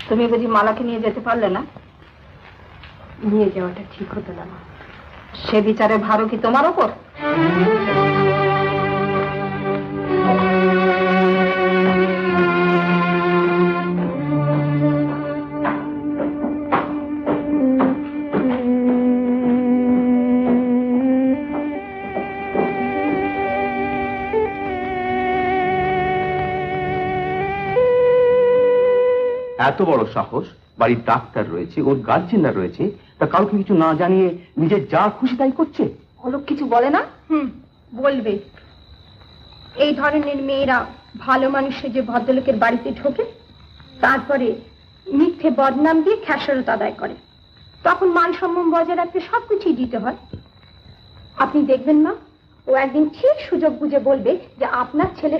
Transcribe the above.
তুমি বুঝি মালাকে নিয়ে যেতে পারলে না? নিয়ে যাওয়াটা ঠিক হতো না মা। সে বিচারে ভারও কি তোমার ওপর? এত বড় সাহস, বাড়ির ডাক্তার রয়েছে, ওর গার্জেনরা রয়েছে, তা কাউকে কিছু না জানিয়ে নিজের যা খুশি তাই করছে। অলোক কিছু বলে না? বলবে। এই ধরনের মেয়েরা ভালো মানুষের যে ভদ্রলোকের বাড়িতে ঢোকে, তারপরে মিথ্যে বদনাম দিয়ে খেসারত আদায় করে, তখন মান সম্মান বজায় রাখতে সবকিছুই দিতে হয়। আপনি দেখবেন না, ও একদিন ঠিক সুযোগ বুঝে বলবে যে আপনার ছেলে